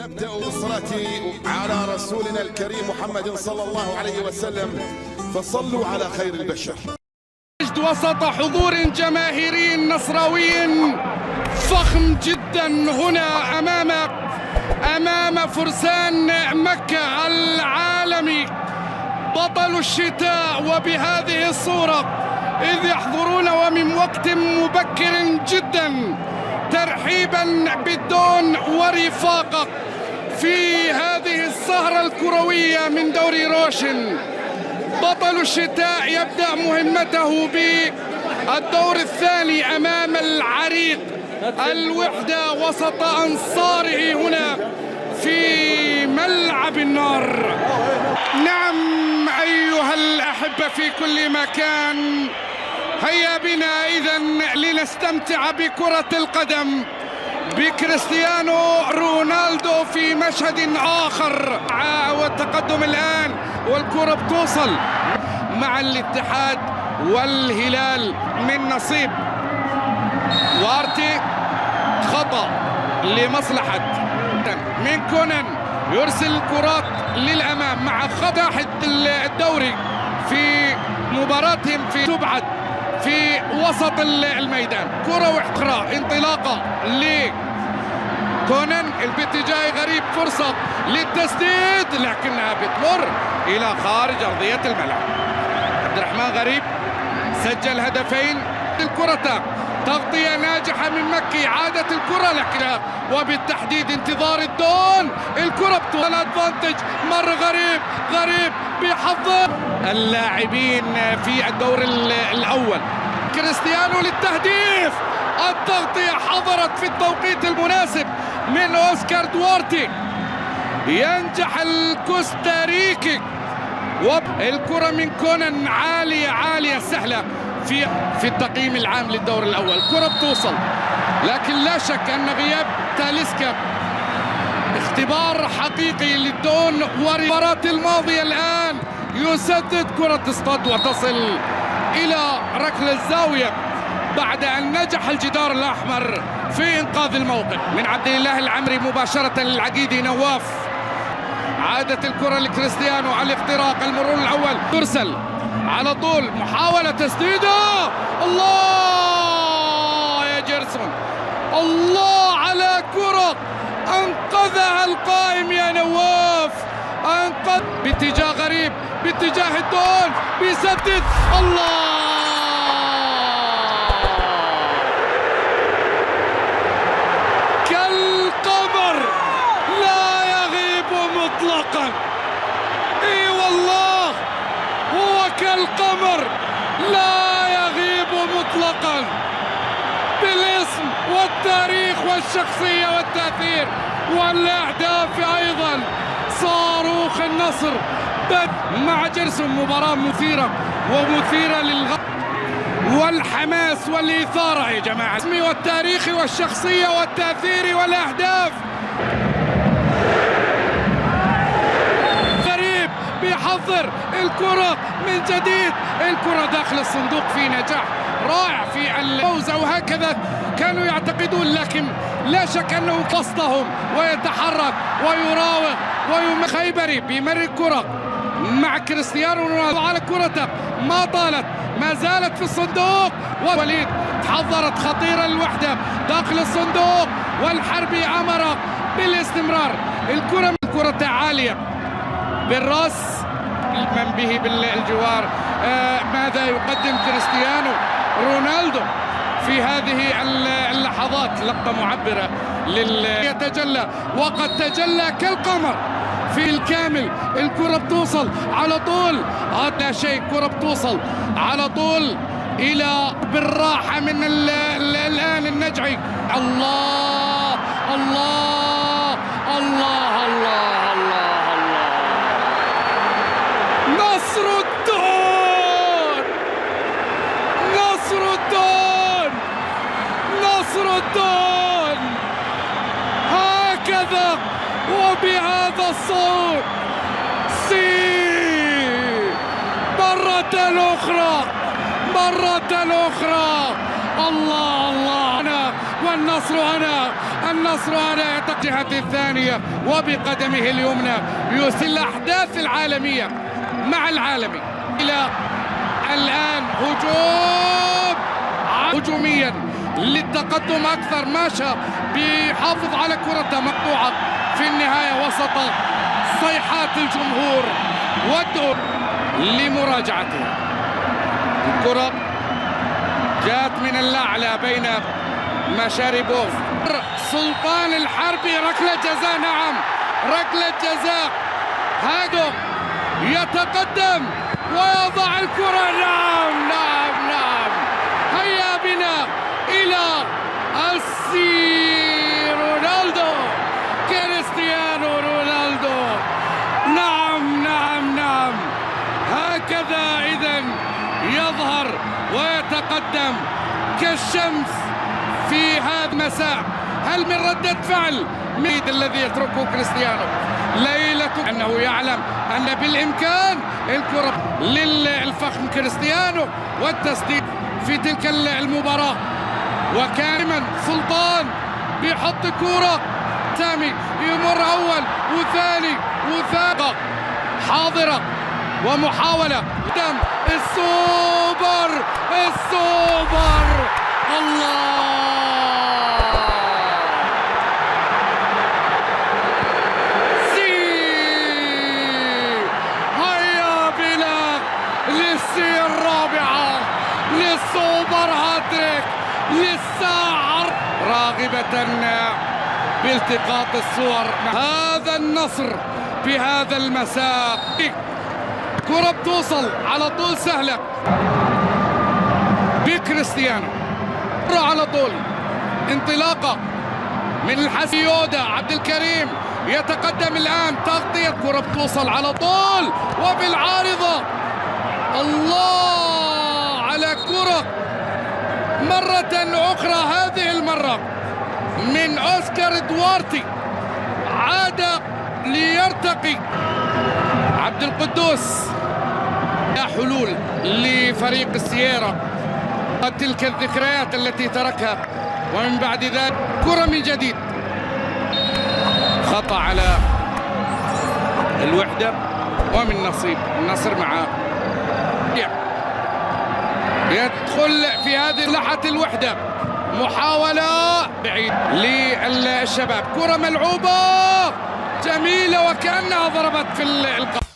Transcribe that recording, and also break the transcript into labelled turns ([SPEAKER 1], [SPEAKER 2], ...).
[SPEAKER 1] نبدأ بالصلاة على رسولنا الكريم محمد صلى الله عليه وسلم، فصلوا على خير البشر.
[SPEAKER 2] وسط حضور جماهيري نصراوي فخم جدا هنا أمام فرسان مكة العالمي بطل الشتاء، وبهذه الصورة إذ يحضرون ومن وقت مبكر جدا ترحيبا بالدون ورفاقه في هذه السهرة الكروية من دوري روشن. بطل الشتاء يبدأ مهمته بالدور الثاني أمام العريق الوحدة وسط أنصاره هنا في ملعب النار. نعم أيها الأحبة في كل مكان، هيا بنا إذن لنستمتع بكرة القدم بكريستيانو رونالدو في مشهد آخر. والتقدم الآن والكرة بتوصل مع الاتحاد والهلال من نصيب وارتي. خطأ لمصلحة من كونان، يرسل الكرات للأمام مع خطأ الدوري في مباراتهم في تبعد في وسط الميدان. كرة واحتراء انطلاقة لكونان باتجاه غريب، فرصة للتسديد لكنها بتمر إلى خارج أرضية الملعب. عبد الرحمن غريب سجل هدفين. الكرة تغطية ناجحة من مكي، عادت الكرة لكنها وبالتحديد انتظار الدون. الكرة بتوصل ادفانتج، مر غريب بيحضر اللاعبين في الدور الأول. كريستيانو للتهديف، التغطية حضرت في التوقيت المناسب من أوسكار دوارتي. ينجح الكوستاريكي والكرة من كونان عالية سهلة في التقييم العام للدور الأول. كرة بتوصل لكن لا شك أن غياب تاليسكا اختبار حقيقي للدون. والمباراة الماضية الآن يسدد كرة تصطاد وتصل إلى ركلة الزاوية بعد أن نجح الجدار الأحمر في إنقاذ الموقف من عبد الله العمري مباشرة للعقيدي نواف. عادت الكرة لكريستيانو على الاختراق، المرور الأول ترسل على طول، محاولة تسديده. الله يا جيرسون، الله على كرة أنقذها القائم يا نواف، أنقذ باتجاه غريب، باتجاه الدون، بيسدد. الله كالقمر لا يغيب مطلقا. اي والله هو كالقمر لا يغيب مطلقا، بالاسم والتاريخ والشخصية والتأثير والأهداف أيضا. صاروخ النصر مع جيرسون، مباراة مثيرة ومثيرة للغضب والحماس والإثارة يا جماعة، الاسم والتاريخ والشخصية والتأثير والأهداف. غريب بيحضر الكرة من جديد، الكرة داخل الصندوق في نجاح رائع في الفوز، أو هكذا كانوا يعتقدون، لكن لا شك أنه قصدهم ويتحرك ويراوغ خيبري بيمر الكرة مع كريستيانو رونالدو على كرته، ما طالت، ما زالت في الصندوق. ووليد تحضرت خطيرة الوحدة داخل الصندوق، والحربي أمر بالاستمرار. الكرة عالية بالراس، من به بالجوار. ماذا يقدم كريستيانو رونالدو في هذه اللحظات؟ لقطة معبرة يتجلى، وقد تجلى كالقمر في الكامل. الكرة بتوصل على طول، هذا شيء، كرة بتوصل على طول إلى بالراحة من الآن النجعي. الله الله الله الله الله الله، نصر الدون، نصر الدون، نصر الدون، هكذا وبهذا الصوت. مرة أخرى، مرة أخرى. الله الله، أنا والنصر هنا، النصر على الجهة الثانية وبقدمه اليمنى يسل الأحداث العالمية مع العالمي. إلى الآن هجوميا للتقدم أكثر. ماشا بيحافظ على كرة مقطوعة في النهاية وسط صيحات الجمهور والدور لمراجعته. الكرة جاءت من الأعلى بين مشاربوف. سلطان الحربي ركلة جزاء. نعم ركلة جزاء. هادو يتقدم ويضع الكرة. نعم نعم نعم. هيا بنا إلى رونالدو كريستيانو رونالدو. نعم نعم نعم. هكذا إذن يظهر ويتقدم كالشمس في هذا المساء. هل من ردة فعل الذي يتركه كريستيانو ليلة أنه يعلم أن بالإمكان الكرة للفخم كريستيانو والتسديد في تلك المباراة. وكان سلطان بيحط كرة سامي يمر أول وثاني وثالث حاضرة ومحاولة قدام السوبر الله. هيا بنا للسي الرابعة للسوبر هاتريك للساعة راغبة بالتقاط الصور. هذا النصر في هذا المساء. كرة بتوصل على طول سهلة بكريستيانو. كرة على طول انطلاقة من الحسيودة. عبد الكريم يتقدم الآن تغطية. كرة بتوصل على طول وبالعارضة. الله على كرة مرة أخرى. هذه المرة من أوسكار دوارتي. عاد ليرتقي عبد القدوس. لا حلول لفريق السيارة. تلك الذكريات التي تركها ومن بعد ذلك كرة من جديد. خطأ على الوحدة ومن نصيب النصر مع يدخل في هذه اللحظة الوحدة. محاولة بعيد للشباب. كرة ملعوبة جميلة وكأنها ضربت في القاع.